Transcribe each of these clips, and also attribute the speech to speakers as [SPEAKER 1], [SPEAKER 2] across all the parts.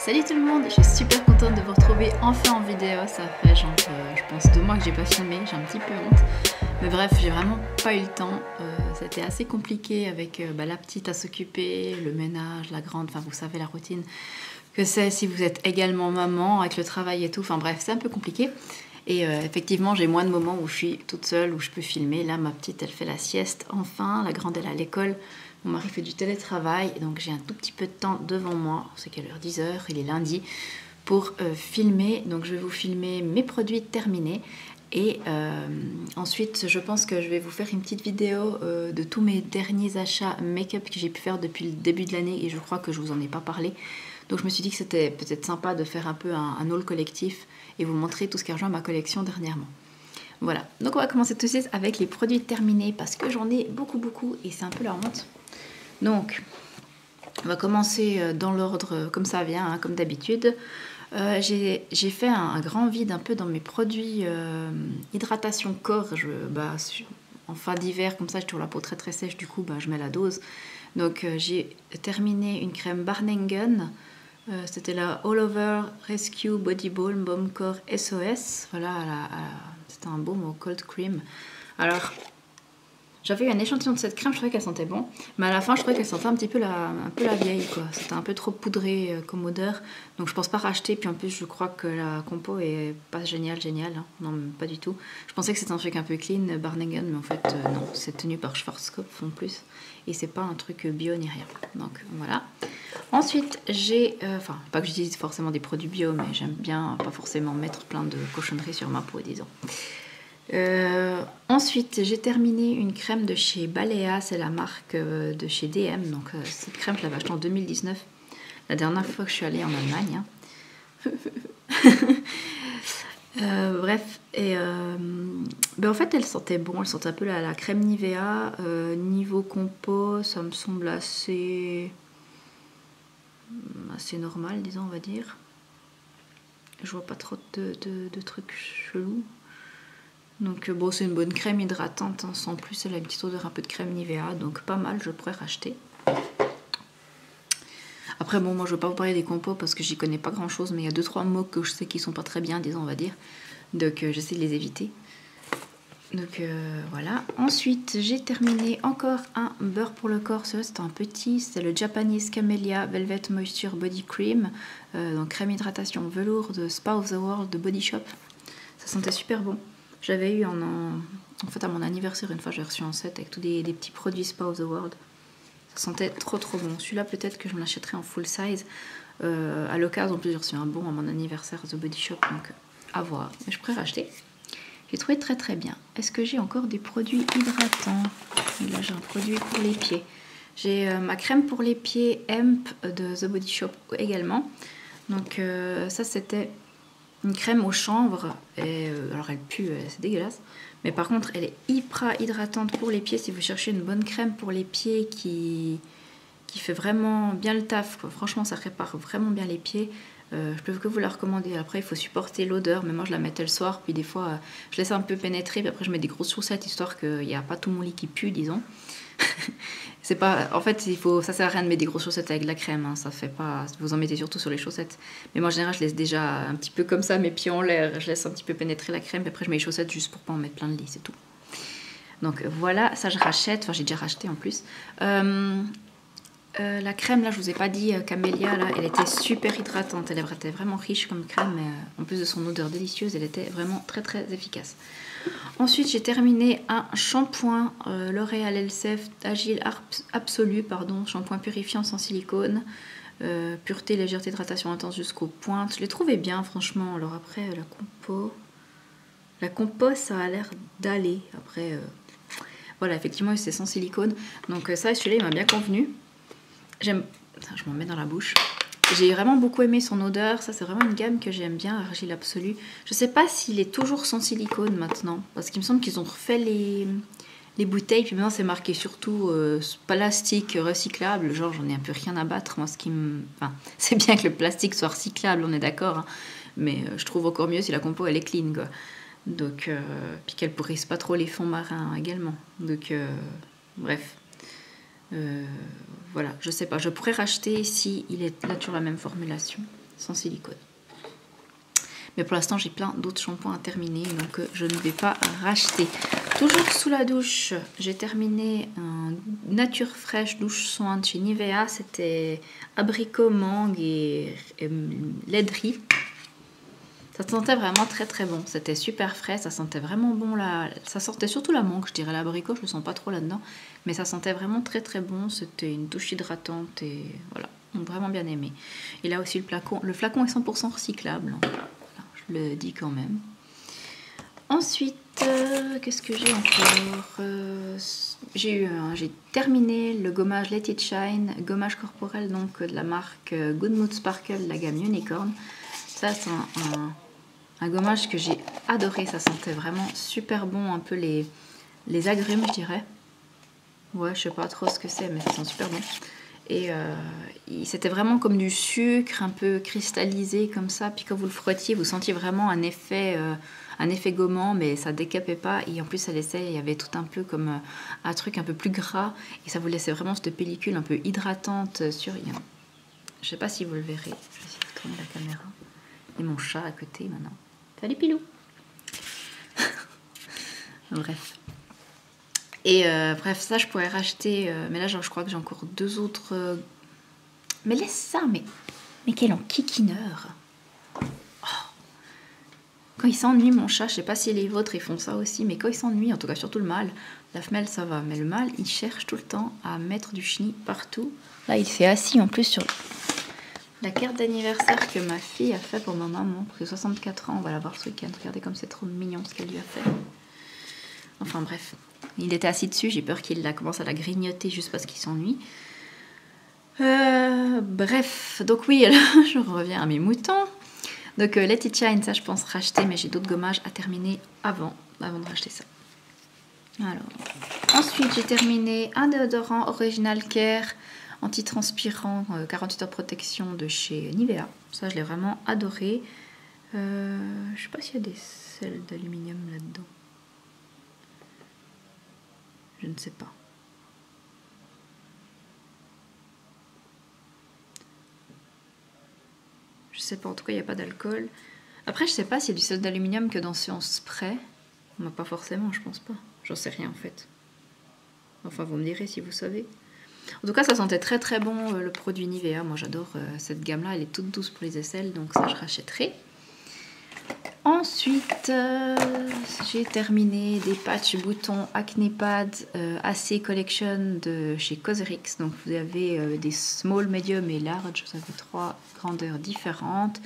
[SPEAKER 1] Salut tout le monde, je suis super contente de vous retrouver enfin en vidéo. Ça fait genre, je pense 2 mois que j'ai pas filmé, j'ai un petit peu honte. Mais bref, j'ai vraiment pas eu le temps. C'était assez compliqué avec la petite à s'occuper, le ménage, la grande, enfin vous savez la routine que c'est si vous êtes également maman avec le travail et tout. Enfin bref, c'est un peu compliqué. Et effectivement, j'ai moins de moments où je suis toute seule, où je peux filmer. Là, ma petite, elle fait la sieste enfin. La grande, elle est à l'école. Mon mari fait du télétravail. Et donc, j'ai un tout petit peu de temps devant moi. C'est quelle heure? 10 heures. Il est lundi. Pour filmer. Donc, je vais vous filmer mes produits terminés. Et ensuite, je pense que je vais vous faire une petite vidéo de tous mes derniers achats make-up que j'ai pu faire depuis le début de l'année. Et je crois que je vous en ai pas parlé. Donc je me suis dit que c'était peut-être sympa de faire un peu un haul collectif et vous montrer tout ce qui a rejoint ma collection dernièrement. Voilà, donc on va commencer tout de suite avec les produits terminés parce que j'en ai beaucoup et c'est un peu la honte. Donc, on va commencer dans l'ordre comme ça vient, hein, comme d'habitude. J'ai fait un grand vide un peu dans mes produits hydratation corps. En fin d'hiver, comme ça, j'ai toujours la peau très sèche, du coup, je mets la dose. Donc, j'ai terminé une crème Barningen. C'était la All Over Rescue Body Balm Baume Corps SOS. Voilà, c'était un baume au cold cream. Alors, j'avais eu un échantillon de cette crème, je trouvais qu'elle sentait bon. Mais à la fin, je trouvais qu'elle sentait un peu la vieille, quoi. C'était un peu trop poudré comme odeur. Donc, je pense pas racheter. Puis en plus, je crois que la compo est pas géniale. Hein. Non, pas du tout. Je pensais que c'était un truc un peu clean, Barningen, mais en fait, non. C'est tenu par Schwarzkopf en plus. Et c'est pas un truc bio ni rien. Donc, voilà. Ensuite, j'ai... pas que j'utilise forcément des produits bio, mais j'aime bien pas forcément mettre plein de cochonneries sur ma peau, disons. Ensuite, j'ai terminé une crème de chez Balea, c'est la marque de chez DM. Donc, cette crème, je l'avais achetée en 2019, la dernière fois que je suis allée en Allemagne. Bref, et en fait, elle sentait bon, elle sentait un peu la crème Nivea. Niveau compo, ça me semble assez normal, disons, on va dire. Je vois pas trop de trucs chelous. Donc bon, c'est une bonne crème hydratante, hein, sans plus. Elle a une petite odeur un peu de crème Nivea, donc pas mal, je pourrais racheter. Après bon, moi je veux pas vous parler des compos parce que j'y connais pas grand chose, mais il y a 2-3 mots que je sais qui sont pas très bien, disons, on va dire. Donc j'essaie de les éviter. Donc voilà. Ensuite, j'ai terminé encore un beurre pour le corps. C'est un petit, c'est le Japanese Camellia Velvet Moisture Body Cream. Donc crème hydratation velours de Spa of the World de Body Shop. Ça sentait super bon. J'avais eu en fait à mon anniversaire une fois, j'ai reçu un set avec tous des petits produits Spa of the World. Ça sentait trop bon. Celui-là peut-être que je l'achèterai en full size. À l'occasion, en plus j'ai reçu un bon à mon anniversaire The Body Shop, donc à voir. Mais je pourrais racheter. J'ai trouvé très bien. Est-ce que j'ai encore des produits hydratants? Et là j'ai un produit pour les pieds. J'ai ma crème pour les pieds Hemp de The Body Shop également. Donc ça c'était une crème au chanvre. Et, alors elle pue, c'est dégueulasse. Mais par contre elle est hyper hydratante pour les pieds. Si vous cherchez une bonne crème pour les pieds qui fait vraiment bien le taf, quoi. Franchement ça répare vraiment bien les pieds. Je peux que vous la recommander. Après, il faut supporter l'odeur, mais moi je la mettais le soir, puis des fois je laisse un peu pénétrer, puis après je mets des grosses chaussettes histoire qu'il n'y a pas tout mon lit qui pue, disons. C'est pas, en fait, ça sert à rien de mettre des grosses chaussettes avec de la crème, hein. Ça fait pas, vous en mettez surtout sur les chaussettes. Mais moi en général, je laisse déjà un petit peu comme ça mes pieds en l'air, je laisse un petit peu pénétrer la crème, puis après je mets les chaussettes juste pour pas en mettre plein le lit, c'est tout. Donc voilà, ça je rachète, enfin j'ai déjà racheté en plus. La crème, là, je vous ai pas dit, Camellia, là, elle était super hydratante. Elle était vraiment riche comme crème, mais en plus de son odeur délicieuse, elle était vraiment très efficace. Ensuite, j'ai terminé un shampoing L'Oréal Elseve Agile Absolu, pardon, shampoing purifiant sans silicone, pureté, légèreté, hydratation intense jusqu'aux pointes. Je l'ai trouvé bien, franchement. Alors après, la compo, ça a l'air d'aller. Après, voilà, effectivement, c'est sans silicone. Donc ça, celui-là, il m'a bien convenu. Je m'en mets dans la bouche. J'ai vraiment beaucoup aimé son odeur. Ça, c'est vraiment une gamme que j'aime bien, Argile Absolu. Je sais pas s'il est toujours sans silicone maintenant, parce qu'il me semble qu'ils ont refait les bouteilles. Puis maintenant, c'est marqué surtout plastique recyclable. Genre, j'en ai un peu rien à battre. Moi, c'est bien que le plastique soit recyclable, on est d'accord. Hein. Mais je trouve encore mieux si la compo, elle est clean, quoi. Donc, puis qu'elle pourrisse pas trop les fonds marins également. Donc, bref. Voilà, je sais pas, je pourrais racheter si il est là toujours la même formulation. sans silicone. Mais pour l'instant, j'ai plein d'autres shampoings à terminer, donc je ne vais pas racheter. Toujours sous la douche, j'ai terminé un Nature Fraîche douche soin de chez Nivea. C'était abricot, mangue et laiterie. Ça sentait vraiment très très bon. C'était super frais, ça sentait vraiment bon. Ça sortait surtout la mangue, je dirais. L'abricot, je le sens pas trop là-dedans. Mais ça sentait vraiment très très bon. C'était une douche hydratante et voilà. Donc vraiment bien aimé. Et là aussi, le flacon est 100% recyclable. Voilà, je le dis quand même. Ensuite, qu'est-ce que j'ai encore j'ai terminé le gommage Let It Shine, gommage corporel donc de la marque Good Mood Sparkle, la gamme Unicorn. Ça, c'est un gommage que j'ai adoré. Ça sentait vraiment super bon, un peu les agrumes, je dirais. Ouais, je sais pas trop ce que c'est, mais ça sent super bon. Et c'était vraiment comme du sucre, un peu cristallisé comme ça. Puis quand vous le frottiez, vous sentiez vraiment un effet gommant, mais ça décapait pas. Et en plus, ça laissait, il y avait tout un peu comme un truc un peu plus gras. Et ça vous laissait vraiment cette pellicule un peu hydratante sur. Je sais pas si vous le verrez. Je vais essayer de tourner la caméra. Et mon chat à côté maintenant. Salut Pilou. Bref. Et bref, ça je pourrais racheter, mais là je crois que j'ai encore 2 autres. Mais laisse ça, mais quel enquiquineur. Oh. Quand il s'ennuie, mon chat, je sais pas si les vôtres ils font ça aussi, mais quand il s'ennuie, en tout cas surtout le mâle, la femelle ça va, mais le mâle il cherche tout le temps à mettre du chenille partout. Là il s'est assis en plus sur la carte d'anniversaire que ma fille a fait pour ma maman, parce que 64 ans, on va la voir ce week-end. Regardez comme c'est trop mignon ce qu'elle lui a fait. Enfin bref. Il était assis dessus, j'ai peur qu'il commence à la grignoter juste parce qu'il s'ennuie. Bref, donc oui, alors, je reviens à mes moutons. Donc Let It Shine, ça je pense racheter, mais j'ai d'autres gommages à terminer avant de racheter ça. Alors, ensuite j'ai terminé un déodorant Original Care antitranspirant 48 heures protection de chez Nivea. Ça je l'ai vraiment adoré. Je sais pas s'il y a des sels d'aluminium là-dedans. Je ne sais pas. Je sais pas, en tout cas il n'y a pas d'alcool. Après je sais pas s'il y a du sel d'aluminium que dans ce spray. Bah, pas forcément, je pense pas. J'en sais rien en fait. Enfin vous me direz si vous savez. En tout cas ça sentait très très bon le produit Nivea. Moi j'adore cette gamme là, elle est toute douce pour les aisselles, donc ça je rachèterai. Ensuite, j'ai terminé des patchs boutons Acne Pad AC Collection de chez Cosrx. Donc vous avez des small, medium et large, ça fait 3 grandeurs différentes.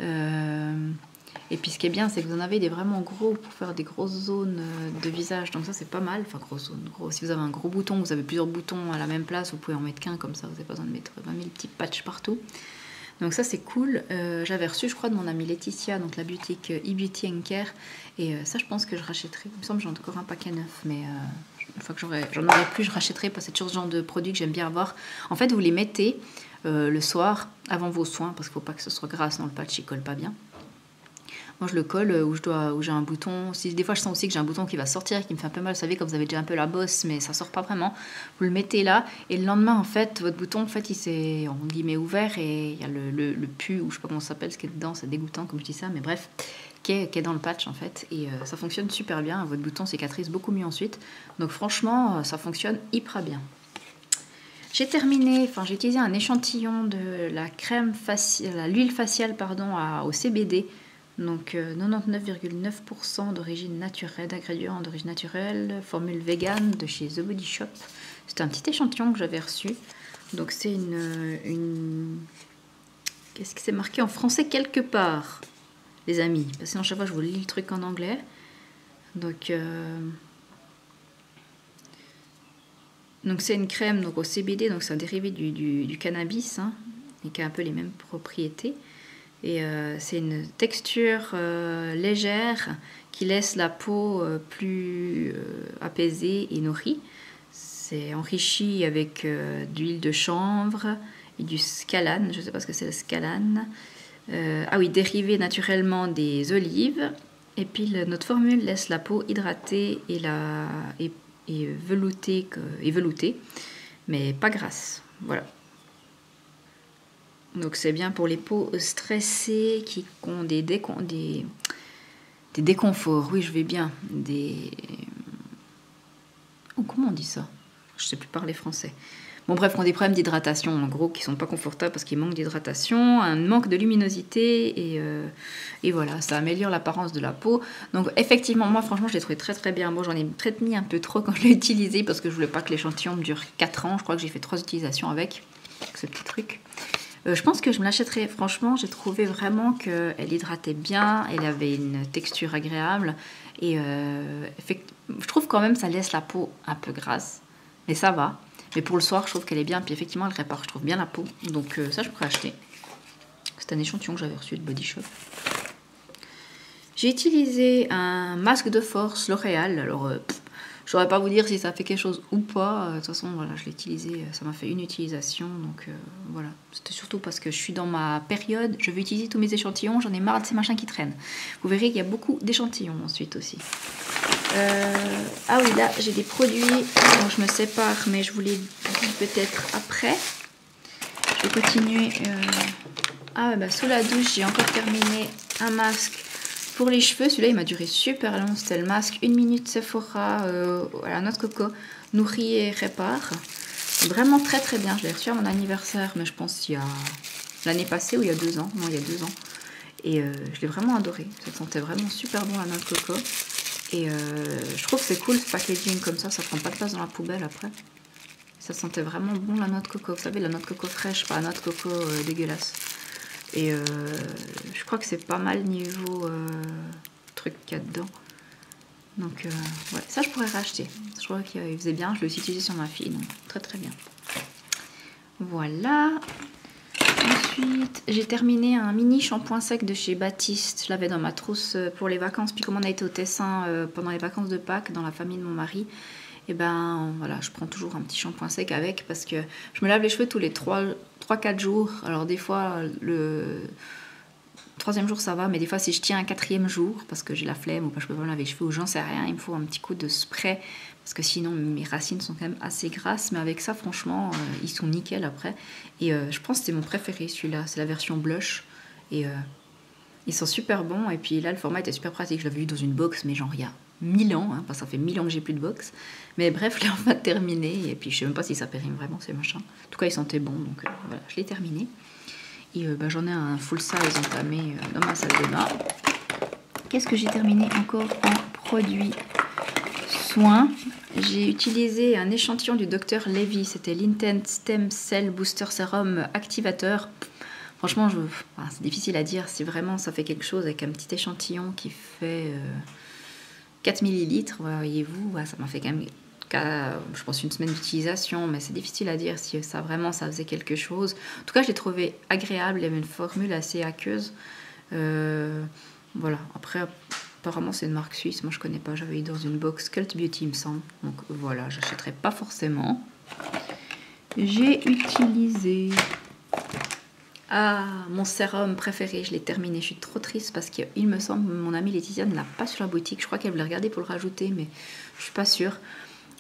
[SPEAKER 1] Et puis ce qui est bien, c'est que vous en avez des vraiment gros pour faire des grosses zones de visage. Donc ça c'est pas mal, enfin grosse zone, gros. Si vous avez un gros bouton, vous avez plusieurs boutons à la même place, vous pouvez en mettre qu'un comme ça, vous n'avez pas besoin de mettre 20 000 petits patchs partout. Donc ça c'est cool. J'avais reçu je crois de mon amie Laetitia, donc la boutique eBeauty & Care, et ça je pense que je rachèterai. Il me semble que j'en ai encore un paquet neuf, mais une fois que j'en aurai plus je rachèterai, parce que c'est toujours ce genre de produit que j'aime bien avoir. En fait vous les mettez le soir avant vos soins, parce qu'il ne faut pas que ce soit gras, sinon le patch il colle pas bien. Moi je le colle où j'ai un bouton. Si des fois je sens aussi que j'ai un bouton qui va sortir, qui me fait un peu mal, vous savez quand vous avez déjà un peu la bosse mais ça sort pas vraiment, vous le mettez là et le lendemain en fait votre bouton en fait il s'est en guillemets ouvert et il y a le pu, ou je sais pas comment ça s'appelle, ce qui est dedans, c'est dégoûtant comme je dis ça, mais bref, qui est dans le patch en fait, et ça fonctionne super bien. Votre bouton cicatrise beaucoup mieux ensuite, donc franchement ça fonctionne hyper bien. J'ai terminé, enfin j'ai utilisé un échantillon de la crème faciale, l'huile faciale pardon, au CBD. Donc 99,9% d'origine naturelle, d'ingrédients d'origine naturelle, formule vegan de chez The Body Shop. C'était un petit échantillon que j'avais reçu. Donc c'est une... Qu'est-ce que c'est marqué en français quelque part, les amis? Parce que sinon chaque fois je vous lis le truc en anglais. Donc c'est une crème donc, au CBD, donc c'est un dérivé du cannabis, hein, et qui a un peu les mêmes propriétés. Et c'est une texture légère qui laisse la peau plus apaisée et nourrie. C'est enrichi avec d'huile de chanvre et du scalane. Je ne sais pas ce que c'est le scalane. Ah oui, dérivé naturellement des olives. Et puis notre formule laisse la peau hydratée et veloutée, mais pas grasse. Voilà. Donc c'est bien pour les peaux stressées qui ont des déconforts. Oui, je vais bien. Oh, comment on dit ça? Je sais plus parler français. Bon bref, qui ont des problèmes d'hydratation, en gros, qui sont pas confortables parce qu'ils manquent d'hydratation, un manque de luminosité, et voilà, ça améliore l'apparence de la peau. Donc effectivement, moi franchement, je l'ai trouvé très très bien. Bon, j'en ai peut-être mis un peu trop quand je l'ai utilisé parce que je voulais pas que l'échantillon me dure 4 ans. Je crois que j'ai fait 3 utilisations avec ce petit truc. Je pense que je me l'achèterai. Franchement, j'ai trouvé vraiment qu'elle hydratait bien, elle avait une texture agréable, et je trouve quand même ça laisse la peau un peu grasse, mais ça va. Mais pour le soir, je trouve qu'elle est bien. Puis effectivement, elle répare, je trouve bien la peau. Donc ça, je pourrais acheter. C'est un échantillon que j'avais reçu de Body Shop. J'ai utilisé un masque de force L'Oréal. Alors, je saurais pas vous dire si ça fait quelque chose ou pas. De toute façon, voilà, je l'ai utilisé. Ça m'a fait une utilisation. Donc voilà. C'était surtout parce que je suis dans ma période. Je veux utiliser tous mes échantillons. J'en ai marre de ces machins qui traînent. Vous verrez qu'il y a beaucoup d'échantillons ensuite aussi. Ah oui, là j'ai des produits dont je me sépare, mais je vous les dis peut-être après. Je vais continuer. Ah bah, sous la douche, j'ai encore terminé un masque pour les cheveux. Celui-là il m'a duré super long. C'était le masque 1 minute Sephora à la noix de coco, nourrit et répare. Vraiment très très bien. Je l'ai reçu à mon anniversaire, mais je pense il y a l'année passée ou il y a 2 ans. Non, il y a 2 ans. Et je l'ai vraiment adoré. Ça sentait vraiment super bon la noix de coco. Et je trouve que c'est cool ce packaging comme ça prend pas de place dans la poubelle après. Ça sentait vraiment bon la noix de coco. Vous savez, la noix de coco fraîche, pas la noix de coco dégueulasse. Et je crois que c'est pas mal niveau truc qu'il y a dedans. Donc ouais, ça je pourrais racheter. Je crois qu'il faisait bien, je l'ai aussi utilisé sur ma fille, donc très très bien. Voilà. Ensuite, j'ai terminé un mini shampoing sec de chez Baptiste. Je l'avais dans ma trousse pour les vacances. Puis comme on a été au Tessin pendant les vacances de Pâques dans la famille de mon mari, et ben voilà, je prends toujours un petit shampoing sec avec parce que je me lave les cheveux tous les 3-4 jours. Alors des fois, le 3e jour ça va, mais des fois si je tiens un 4e jour parce que j'ai la flemme ou parce que je peux pas me laver les cheveux ou j'en sais rien, il me faut un petit coup de spray parce que sinon mes racines sont quand même assez grasses, mais avec ça franchement ils sont nickel après. Et je pense que c'est mon préféré celui-là, c'est la version blush, et ils sont super bons. Et puis là le format était super pratique, je l'avais vu dans une box mais genre il y a 1000 ans, hein, parce que ça fait 1000 ans que j'ai plus de box, mais bref je l'ai enfin terminé. Et puis je sais même pas si ça périme vraiment ces machins, en tout cas ils sentaient bon, donc voilà, je l'ai terminé. Et j'en ai un full size entamé dans ma salle de bain. Qu'est-ce que j'ai terminé encore en produits soins? J'ai utilisé un échantillon du Dr Levy, c'était l'Intense Stem Cell Booster Serum Activateur. Franchement, c'est difficile à dire si vraiment ça fait quelque chose avec un petit échantillon qui fait 4 ml. Voyez-vous, ça m'a fait quand même, je pense, une semaine d'utilisation, mais c'est difficile à dire si ça vraiment ça faisait quelque chose. En tout cas, je l'ai trouvé agréable. Il y avait une formule assez aqueuse. Voilà. Après, apparemment, c'est une marque suisse. Moi, je connais pas. J'avais eu dans une box Cult Beauty, il me semble. Donc voilà, j'achèterai pas forcément. J'ai utilisé mon sérum préféré. Je l'ai terminé. Je suis trop triste parce qu'il me semble que mon amie Laetitia ne l'a pas sur la boutique. Je crois qu'elle voulait regarder pour le rajouter, mais je suis pas sûre.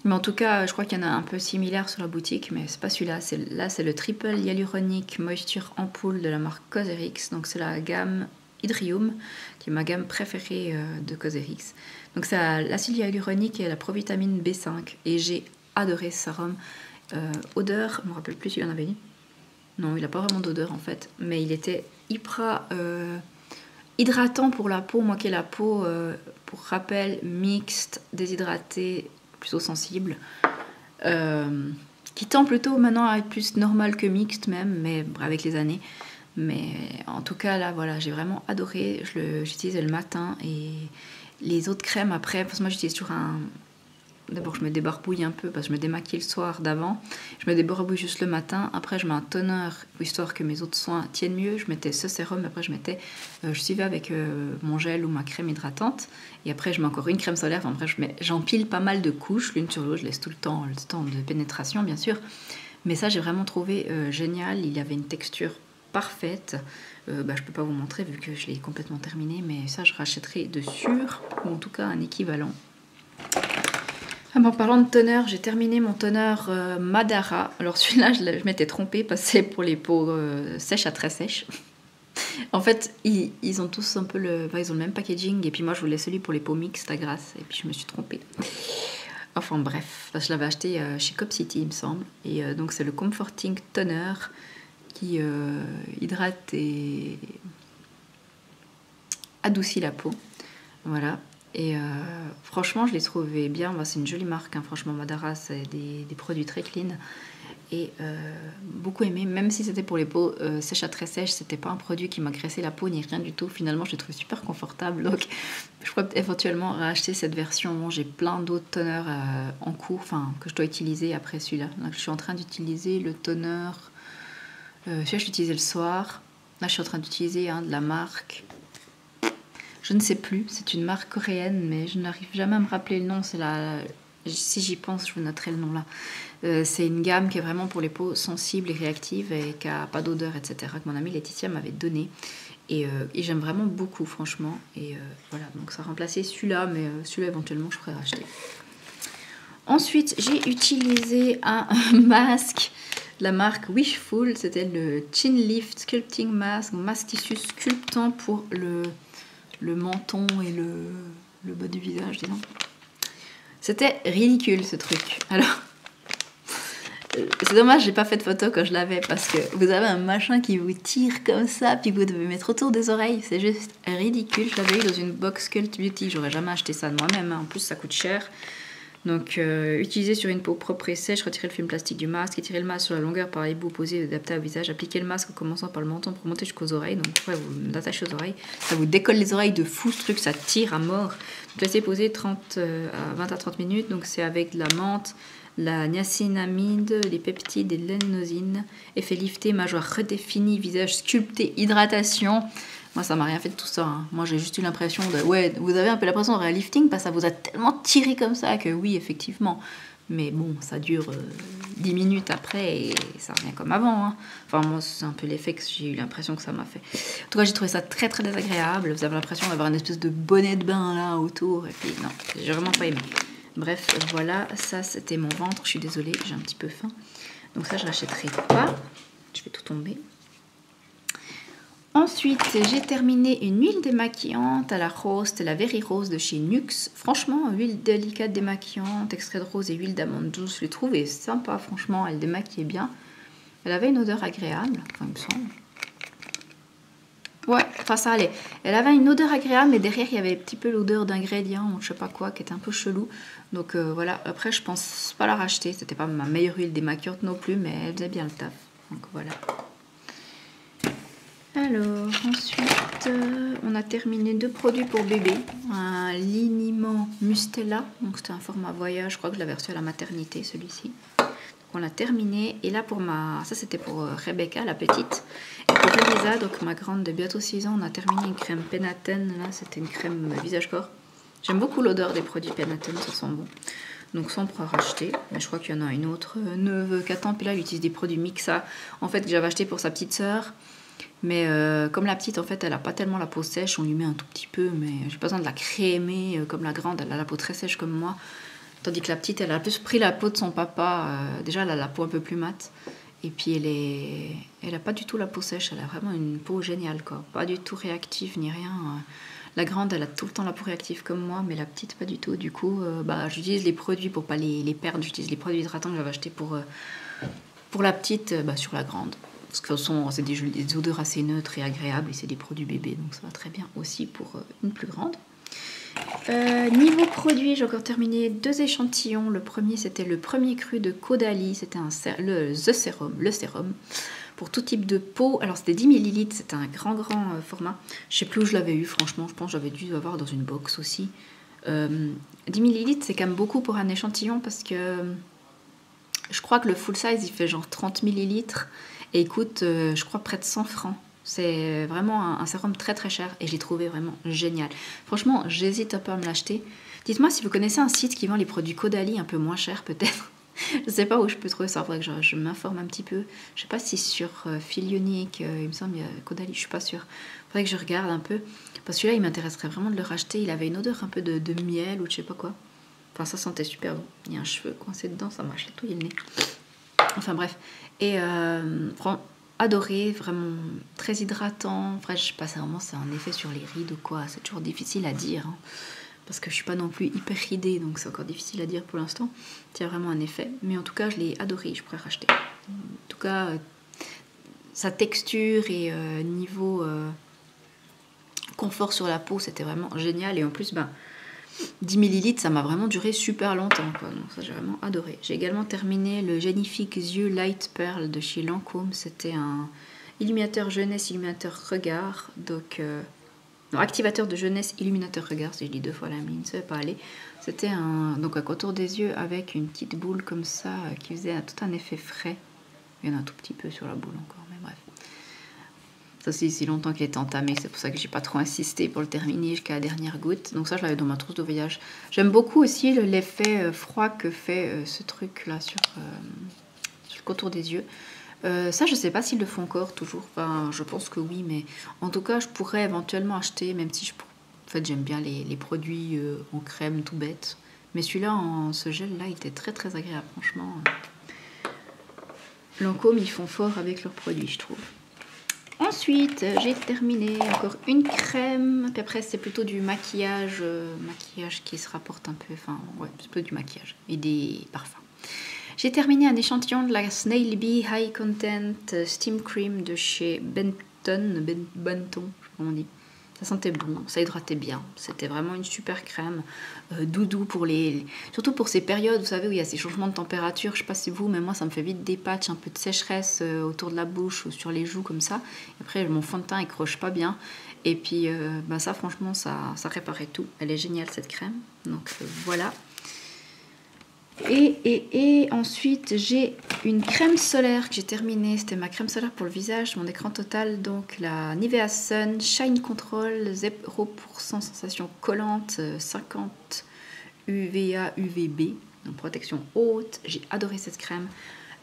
[SPEAKER 1] Mais en tout cas, je crois qu'il y en a un peu similaire sur la boutique, mais c'est pas celui-là. Là, c'est le Triple Hyaluronic Moisture Ampoule de la marque Cosrx. Donc c'est la gamme Hydrium, qui est ma gamme préférée de Cosrx. Donc c'est l'acide hyaluronique et la provitamine B5. Et j'ai adoré ce sérum. Odeur, je me rappelle plus s'il en avait dit. Non, il n'a pas vraiment d'odeur en fait. Mais il était hyper hydratant pour la peau. Moi qui ai la peau, pour rappel, mixte, déshydratée, plutôt sensible, qui tend plutôt maintenant à être plus normal que mixte même, mais avec les années. Mais en tout cas là voilà, j'ai vraiment adoré. J'utilisais le matin, et les autres crèmes après, parce que moi j'utilise toujours d'abord je me débarbouille un peu parce que je me démaquille le soir d'avant, je me débarbouille juste le matin, après je mets un toner histoire que mes autres soins tiennent mieux. Je mettais ce sérum, après je suivais avec mon gel ou ma crème hydratante, et après je mets encore une crème solaire. Enfin bref, j'empile pas mal de couches l'une sur l'autre, je laisse tout le temps de pénétration bien sûr, mais ça j'ai vraiment trouvé génial. Il avait une texture parfaite. Je peux pas vous montrer vu que je l'ai complètement terminé, mais ça je rachèterai de sûr, ou en tout cas un équivalent. Ah, en parlant de toner, j'ai terminé mon toner Madara. Alors celui-là, je m'étais trompée parce que c'est pour les peaux sèches à très sèches. En fait, ils ont tous un peu ils ont le même packaging. Et puis moi, je voulais celui pour les peaux mixtes à grasse. Et puis je me suis trompée. Enfin bref, je l'avais acheté chez Cop City, il me semble. Et donc c'est le Comforting Toner qui hydrate et adoucit la peau. Voilà. Et franchement, je l'ai trouvé bien. Bah, c'est une jolie marque, hein. Franchement, Madara, c'est des produits très clean. Et beaucoup aimé, même si c'était pour les peaux sèches à très sèches, c'était pas un produit qui m'agressait la peau ni rien du tout. Finalement, je l'ai trouvé super confortable. Donc, je pourrais éventuellement racheter cette version. Bon, j'ai plein d'autres toners en cours, enfin, que je dois utiliser après celui-là. Donc, je suis en train d'utiliser le toner. Celui-là, je l'utilisais le soir. Là, je suis en train d'utiliser de la marque. Je ne sais plus, c'est une marque coréenne, mais je n'arrive jamais à me rappeler le nom. C'est si j'y pense, je vous noterai le nom là. C'est une gamme qui est vraiment pour les peaux sensibles et réactives et qui n'a pas d'odeur, etc. Que mon amie Laetitia m'avait donné. Et j'aime vraiment beaucoup, franchement. Et voilà, donc ça a remplacé celui-là, mais celui-là, éventuellement, je pourrais racheter. Ensuite, j'ai utilisé un masque, la marque Wishful. C'était le Chin Lift Sculpting Mask, un masque tissu sculptant pour le menton et le bas du visage, disons. C'était ridicule ce truc. Alors, c'est dommage, j'ai pas fait de photo quand je l'avais parce que vous avez un machin qui vous tire comme ça, puis que vous devez mettre autour des oreilles. C'est juste ridicule. Je l'avais eu dans une box Cult Beauty. J'aurais jamais acheté ça de moi-même. Hein. En plus, ça coûte cher. Donc, utiliser sur une peau propre et sèche, retirer le film plastique du masque, étirer le masque sur la longueur par les bouts posés et adapté au visage, appliquer le masque en commençant par le menton pour monter jusqu'aux oreilles. Donc, ouais, vous l'attachez aux oreilles, ça vous décolle les oreilles de fou ce truc, ça tire à mort. Donc, laissez poser 20 à 30 minutes. Donc, c'est avec de la menthe, la niacinamide, les peptides et l'énosine. Effet lifté, mâchoire redéfinie, visage sculpté, hydratation. Moi, ça m'a rien fait de tout ça. Hein. Moi, j'ai juste eu l'impression de... Ouais, vous avez un peu l'impression de réel lifting parce que ça vous a tellement tiré comme ça que oui, effectivement. Mais bon, ça dure 10 minutes après et ça revient comme avant. Hein. Enfin, moi, c'est un peu l'effet que j'ai eu l'impression que ça m'a fait. En tout cas, j'ai trouvé ça très, très désagréable. Vous avez l'impression d'avoir une espèce de bonnet de bain là autour. Et puis, non, j'ai vraiment pas aimé. Bref, voilà, ça, c'était mon ventre. Je suis désolée, j'ai un petit peu faim. Donc ça, je l'achèterai pas. Je vais tout tomber. Ensuite, j'ai terminé une huile démaquillante à la rose, la Very Rose de chez Nuxe. Franchement, huile délicate démaquillante, extrait de rose et huile d'amande douce, je l'ai trouvée sympa, franchement, elle démaquillait bien. Elle avait une odeur agréable, enfin, il me semble. Ouais, enfin ça allait. Elle avait une odeur agréable, mais derrière, il y avait un petit peu l'odeur d'ingrédients, ou je sais pas quoi, qui était un peu chelou. Donc voilà, après, je pense pas la racheter. C'était pas ma meilleure huile démaquillante non plus, mais elle faisait bien le taf. Donc voilà. Alors, ensuite, on a terminé 2 produits pour bébé. Un liniment Mustela, donc c'était un format voyage, je crois que je l'avais reçu à la maternité, celui-ci. Donc on l'a terminé. Et là, ça c'était pour Rebecca, la petite. Et pour Elisa, donc ma grande de bientôt 6 ans, on a terminé une crème Penaten. Là, c'était une crème visage-corps. J'aime beaucoup l'odeur des produits Penaten, ça sent bon. Donc ça, on pourra racheter. Mais je crois qu'il y en a une autre neuve qu'attend. Puis là, elle utilise des produits Mixa, en fait, que j'avais acheté pour sa petite sœur. Mais comme la petite, en fait, elle n'a pas tellement la peau sèche, on lui met un tout petit peu, mais j'ai pas besoin de la crémer comme la grande, elle a la peau très sèche comme moi. Tandis que la petite, elle a plus pris la peau de son papa, déjà elle a la peau un peu plus mate, et puis elle a pas du tout la peau sèche, elle a vraiment une peau géniale, quoi. Pas du tout réactive ni rien. La grande, elle a tout le temps la peau réactive comme moi, mais la petite, pas du tout. Du coup, j'utilise les produits pour pas les perdre, j'utilise les produits hydratants que j'avais achetés pour la petite, sur la grande. Parce que c'est des odeurs assez neutres et agréables et c'est des produits bébés, donc ça va très bien aussi pour une plus grande. Niveau produit, j'ai encore terminé 2 échantillons. Le premier, c'était le premier cru de Caudalie, c'était le sérum pour tout type de peau. Alors c'était 10 ml, c'était un grand format. Je sais plus où je l'avais eu, franchement, je pense que j'avais dû l'avoir dans une box aussi. 10 ml, c'est quand même beaucoup pour un échantillon parce que je crois que le full size, il fait genre 30 ml. Et il coûte, je crois, près de 100 francs. C'est vraiment un sérum très très cher et je l'ai trouvé vraiment génial. Franchement, j'hésite un peu à me l'acheter. Dites-moi si vous connaissez un site qui vend les produits Caudalie un peu moins cher peut-être. Je ne sais pas où je peux trouver ça, il faudrait que je m'informe un petit peu. Je ne sais pas si sur Filionique, il me semble, il y a Caudalie, je ne suis pas sûre. Il faudrait que je regarde un peu. Parce que là, il m'intéresserait vraiment de le racheter. Il avait une odeur un peu de miel ou je ne sais pas quoi. Enfin, ça sentait super bon. Il y a un cheveu coincé dedans, ça m'a chatouillé le nez. Enfin bref. Et adoré, vraiment très hydratant. Après, je sais pas, vraiment, c'est un effet sur les rides ou quoi. C'est toujours difficile à dire. Hein, parce que je suis pas non plus hyper ridée, donc c'est encore difficile à dire pour l'instant. Il y a vraiment un effet. Mais en tout cas, je l'ai adoré, je pourrais racheter. En tout cas, sa texture et niveau confort sur la peau, c'était vraiment génial. Et en plus, 10 ml, ça m'a vraiment duré super longtemps, quoi. Donc ça, j'ai vraiment adoré. J'ai également terminé le Genifique Yeux Light Pearl de chez Lancôme. C'était un illuminateur jeunesse, illuminateur regard. Donc, non, activateur de jeunesse, illuminateur regard. Si je dis 2 fois la mine, ça ne va pas aller. C'était un contour des yeux avec une petite boule comme ça qui faisait tout un effet frais. Il y en a un tout petit peu sur la boule encore, mais bref. Ça, c'est si longtemps qu'il est entamé, c'est pour ça que j'ai pas trop insisté pour le terminer jusqu'à la dernière goutte. Donc ça, je l'avais dans ma trousse de voyage. J'aime beaucoup aussi l'effet froid que fait ce truc-là sur le contour des yeux. Ça, je sais pas s'ils le font encore toujours. Enfin, je pense que oui, mais en tout cas, je pourrais éventuellement acheter, même si en fait, j'aime bien les produits en crème tout bête. Mais celui-là, ce gel-là, il était très très agréable, franchement. Lancôme, ils font fort avec leurs produits, je trouve. Ensuite, j'ai terminé encore une crème. Puis après, c'est plutôt du maquillage. Maquillage qui se rapporte un peu... Enfin, ouais, c'est plutôt du maquillage. Et des parfums. J'ai terminé un échantillon de la Snail Bee High Content Steam Cream de chez Benton. Je sais pas comment on dit. Ça sentait bon, ça hydratait bien. C'était vraiment une super crème. Doudou pour surtout pour ces périodes, vous savez, où il y a ces changements de température. Je sais pas si vous, mais moi, ça me fait vite des patchs, un peu de sécheresse autour de la bouche ou sur les joues comme ça. Et après, mon fond de teint, il croche pas bien. Et puis, ça, franchement, ça réparait tout. Elle est géniale, cette crème. Donc, voilà. Et ensuite, j'ai une crème solaire que j'ai terminée. C'était ma crème solaire pour le visage, mon écran total. Donc la Nivea Sun Shine Control 0% sensation collante, 50 UVA UVB, donc protection haute. J'ai adoré cette crème.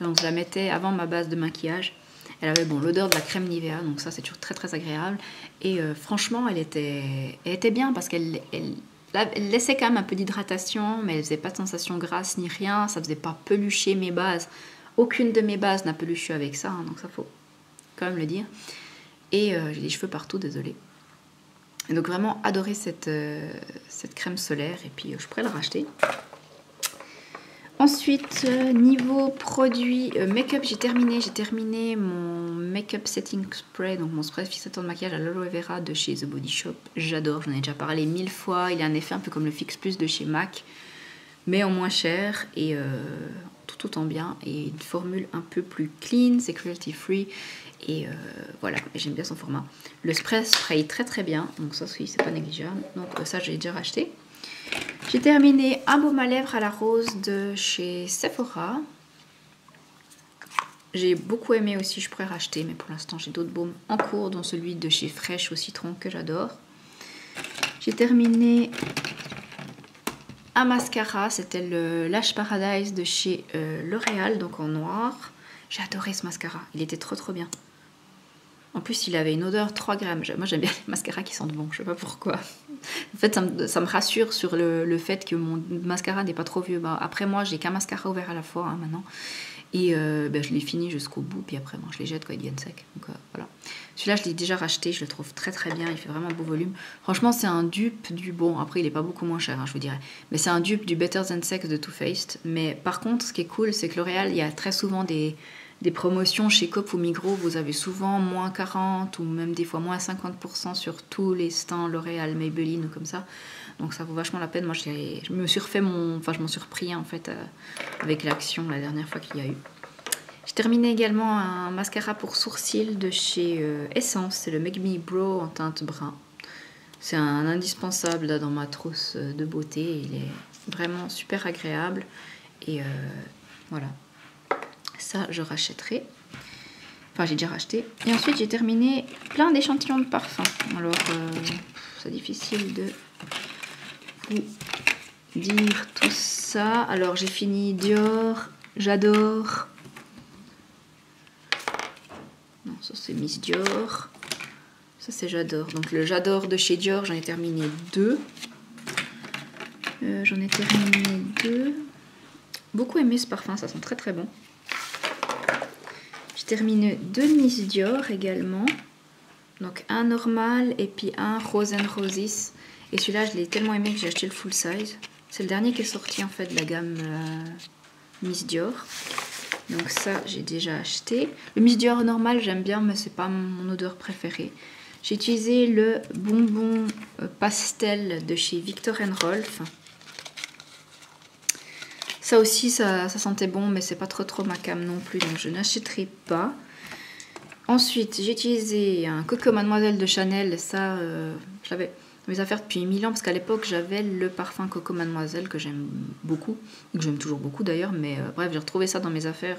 [SPEAKER 1] Donc je la mettais avant ma base de maquillage. Elle avait l'odeur de la crème Nivea, donc ça c'est toujours très très agréable. Et franchement, elle était bien parce qu'elle laissait quand même un peu d'hydratation, mais elle faisait pas de sensation grasse ni rien. Ça faisait pas pelucher mes bases. Aucune de mes bases n'a peluché avec ça, hein, donc ça faut quand même le dire. Et j'ai des cheveux partout, désolée. Et donc vraiment adoré cette crème solaire, et puis je pourrais la racheter. Ensuite, niveau produit make-up, j'ai terminé mon make-up setting spray, donc mon spray fixateur de maquillage à l'aloe vera de chez The Body Shop. J'adore, j'en ai déjà parlé 1000 fois. Il a un effet un peu comme le Fix Plus de chez MAC, mais en moins cher et tout autant bien. Et une formule un peu plus clean, c'est cruelty free. Et voilà, j'aime bien son format. Le spray spray très très bien, donc ça oui, c'est pas négligeable. Donc ça, j'ai déjà racheté. J'ai terminé un baume à lèvres à la rose de chez Sephora. J'ai beaucoup aimé aussi, je pourrais racheter, mais pour l'instant j'ai d'autres baumes en cours, dont celui de chez Fresh au citron que j'adore. J'ai terminé un mascara, c'était le Lash Paradise de chez L'Oréal, donc en noir. J'ai adoré ce mascara, il était trop trop bien. En plus, il avait une odeur 3 grammes. Moi, j'aime bien les mascaras qui sentent bon. Je sais pas pourquoi. En fait, ça me rassure sur le fait que mon mascara n'est pas trop vieux. Après, moi, j'ai qu'un mascara ouvert à la fois maintenant. Et je l'ai fini jusqu'au bout. Puis après, je les jette quand ils deviennent secs. Donc voilà. Celui-là, je l'ai déjà racheté. Je le trouve très très bien. Il fait vraiment beau volume. Franchement, c'est un dupe du... Bon, après, il n'est pas beaucoup moins cher, je vous dirais. Mais c'est un dupe du Better Than Sex de Too Faced. Mais par contre, ce qui est cool, c'est que L'Oréal, il y a très souvent des promotions chez Coop ou Migros, vous avez souvent moins 40 ou même des fois moins 50% sur tous les stands L'Oréal, Maybelline ou comme ça. Donc ça vaut vachement la peine. Moi, je me suis refait je m'en suis repris en fait avec l'Action la dernière fois qu'il y a eu. J'ai terminé également un mascara pour sourcils de chez Essence. C'est le Make Me Brow en teinte brun. C'est un indispensable là, dans ma trousse de beauté. Il est vraiment super agréable. Et voilà. Ça, je rachèterai. Enfin, j'ai déjà racheté. Et ensuite, j'ai terminé plein d'échantillons de parfums. Alors, c'est difficile de vous dire tout ça. Alors, j'ai fini Dior. J'adore. Non, ça, c'est Miss Dior. Ça, c'est J'adore. Donc, le J'adore de chez Dior, j'en ai terminé 2. J'en ai terminé 2. Beaucoup aimé ce parfum, ça sent très très bon. J'ai terminé 2 Miss Dior également. Donc un normal et puis un Rose and Roses. Et celui-là, je l'ai tellement aimé que j'ai acheté le full size. C'est le dernier qui est sorti en fait de la gamme Miss Dior. Donc ça, j'ai déjà acheté. Le Miss Dior normal, j'aime bien, mais c'est pas mon odeur préférée. J'ai utilisé le bonbon pastel de chez Viktor & Rolf. Ça aussi, ça sentait bon, mais c'est pas trop ma came non plus, donc je n'achèterai pas. Ensuite, j'ai utilisé un Coco Mademoiselle de Chanel. Ça, je l'avais dans mes affaires depuis 1000 ans, parce qu'à l'époque, j'avais le parfum Coco Mademoiselle que j'aime beaucoup, que j'aime toujours beaucoup d'ailleurs, mais bref, j'ai retrouvé ça dans mes affaires.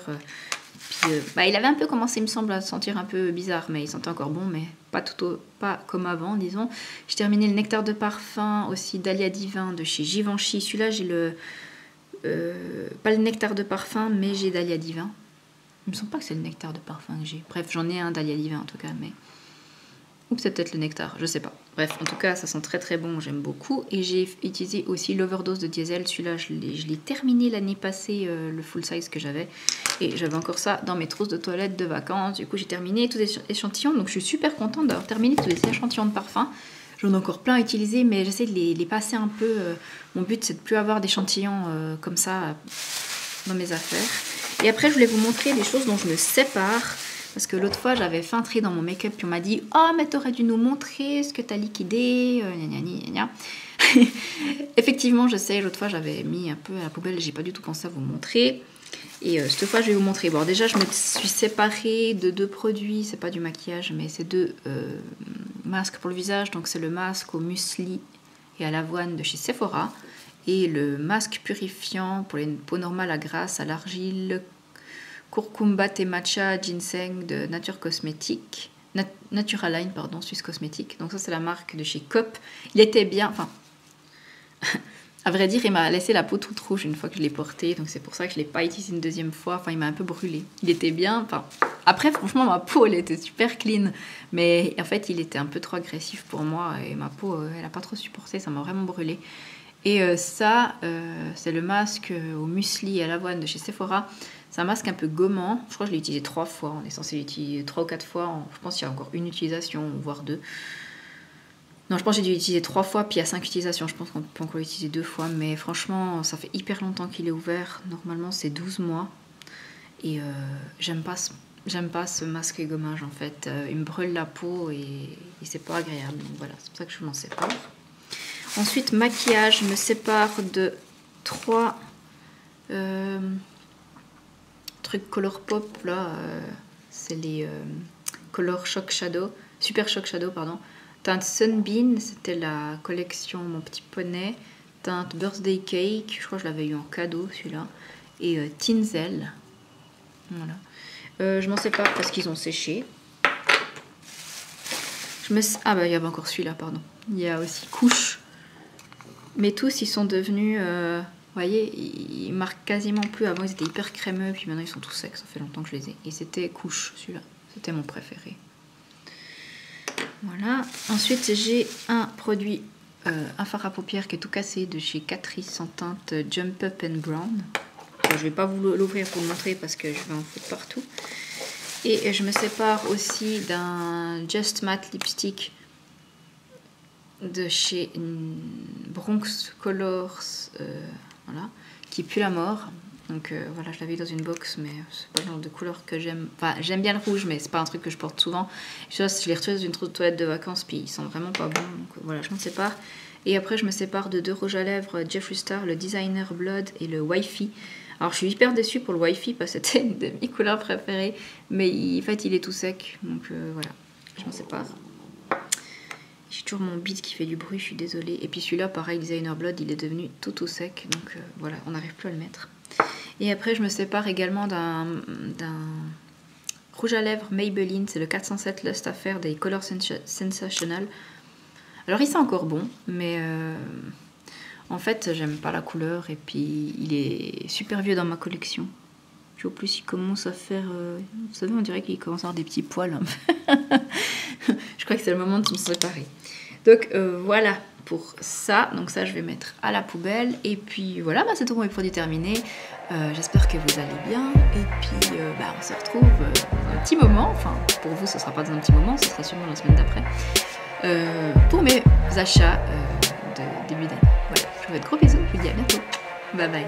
[SPEAKER 1] Il avait un peu commencé, il me semble, à sentir un peu bizarre, mais il sentait encore bon, mais pas comme avant, disons. J'ai terminé le nectar de parfum aussi Dahlia Divin de chez Givenchy. Celui-là, j'ai le... pas le nectar de parfum, mais j'ai Dahlia Divin. Il me semble pas que c'est le nectar de parfum que j'ai. Bref, j'en ai un Dahlia Divin en tout cas, mais... Ou c'est peut-être le nectar, je sais pas. Bref, en tout cas, ça sent très très bon, j'aime beaucoup. Et j'ai utilisé aussi l'overdose de Diesel. Celui-là, je l'ai terminé l'année passée, le full size que j'avais. Et j'avais encore ça dans mes trousses de toilette de vacances. Du coup, j'ai terminé tous les échantillons. Donc, je suis super contente d'avoir terminé tous les échantillons de parfum. J'en ai encore plein à utiliser, mais j'essaie de les passer un peu. Mon but, c'est de plus avoir d'échantillons comme ça dans mes affaires. Et après, je voulais vous montrer des choses dont je me sépare. Parce que l'autre fois, j'avais fait un tri dans mon make-up, puis on m'a dit « Oh, mais t'aurais dû nous montrer ce que t'as liquidé, gna. Effectivement, je sais, l'autre fois, j'avais mis un peu à la poubelle, j'ai pas du tout pensé à vous montrer. Et cette fois, je vais vous montrer. Bon, déjà, je me suis séparée de 2 produits, c'est pas du maquillage, mais c'est 2 masques pour le visage. Donc, c'est le masque au muesli et à l'avoine de chez Sephora, et le masque purifiant pour les peaux normales à grasse, à l'argile, curcumba thé matcha ginseng de Nature Cosmétique, Naturaline, pardon, Suisse Cosmétique. Donc ça, c'est la marque de chez Cop. Il était bien, enfin, à vrai dire, il m'a laissé la peau toute rouge une fois que je l'ai porté, donc c'est pour ça que je ne l'ai pas utilisé une deuxième fois. Enfin, il m'a un peu brûlé. Il était bien, enfin, après, franchement, ma peau, elle était super clean, mais en fait, il était un peu trop agressif pour moi, et ma peau, elle n'a pas trop supporté, ça m'a vraiment brûlé. Et ça, c'est le masque au muesli et à l'avoine de chez Sephora. C'est un masque un peu gommant. Je crois que je l'ai utilisé 3 fois. On est censé l'utiliser 3 ou 4 fois. Je pense qu'il y a encore une utilisation, voire 2. Non, je pense que j'ai dû l'utiliser 3 fois, puis il y a 5 utilisations. Je pense qu'on peut encore l'utiliser 2 fois. Mais franchement, ça fait hyper longtemps qu'il est ouvert. Normalement, c'est 12 mois. Et j'aime pas ce masque gommage, en fait. Il me brûle la peau et c'est pas agréable. Donc voilà, c'est pour ça que je m'en sépare. Ensuite, maquillage. Je me sépare de 3... trucs Colourpop là, c'est les Color Shock Shadow, Super Shock Shadow pardon. Teinte Sunbeam, c'était la collection Mon Petit Poney. Teinte Birthday Cake, je crois que je l'avais eu en cadeau celui-là. Et Tinzel, voilà. Je m'en sépare parce qu'ils ont séché. Ah bah il y avait encore celui-là, pardon. Il y a aussi Couche. Mais tous ils sont devenus vous voyez, ils marquent quasiment plus. Avant, ils étaient hyper crémeux, puis maintenant, ils sont tous secs. Ça fait longtemps que je les ai. Et c'était Couche, celui-là. C'était mon préféré. Voilà. Ensuite, j'ai un produit, un fard à paupières qui est tout cassé de chez Catrice en teinte Jump Up and Brown. Bon, je vais pas vous l'ouvrir pour vous montrer parce que je vais en foutre partout. Et je me sépare aussi d'un Just Matte Lipstick de chez Bronx Colors. Voilà, qui pue la mort. Donc voilà, je l'avais dans une box, mais c'est pas le genre de couleur que j'aime. Enfin, j'aime bien le rouge, mais c'est pas un truc que je porte souvent. Je l'ai retrouvé dans une trousse de toilette de vacances, puis ils sont vraiment pas bons. Donc voilà, je m'en sépare. Et après, je me sépare de 2 rouges à lèvres Jeffree Star, le Designer Blood et le Wi-Fi. Alors, je suis hyper déçue pour le Wi-Fi parce que c'était une de mes couleurs préférées, mais en fait, il est tout sec. Donc voilà, je m'en sépare. J'ai toujours mon beat qui fait du bruit, je suis désolée. Et puis celui-là, pareil, Designer Blood, il est devenu tout sec. Donc voilà, on n'arrive plus à le mettre. Et après, je me sépare également d'un rouge à lèvres Maybelline. C'est le 407 Lust Affair des Color Sensational. Alors, il sent encore bon, mais en fait, j'aime pas la couleur. Et puis, il est super vieux dans ma collection. Puis, au plus, il commence à faire... vous savez, on dirait qu'il commence à avoir des petits poils. Je crois que c'est le moment de se séparer. Donc voilà pour ça. Donc ça, je vais mettre à la poubelle. Et puis voilà, c'est tout pour mes produits terminés. J'espère que vous allez bien. Et puis on se retrouve dans un petit moment. Enfin, pour vous, ce ne sera pas dans un petit moment, ce sera sûrement la semaine d'après. Pour mes achats de début d'année. Voilà, je vous fais de gros bisous. Je vous dis à bientôt. Bye bye.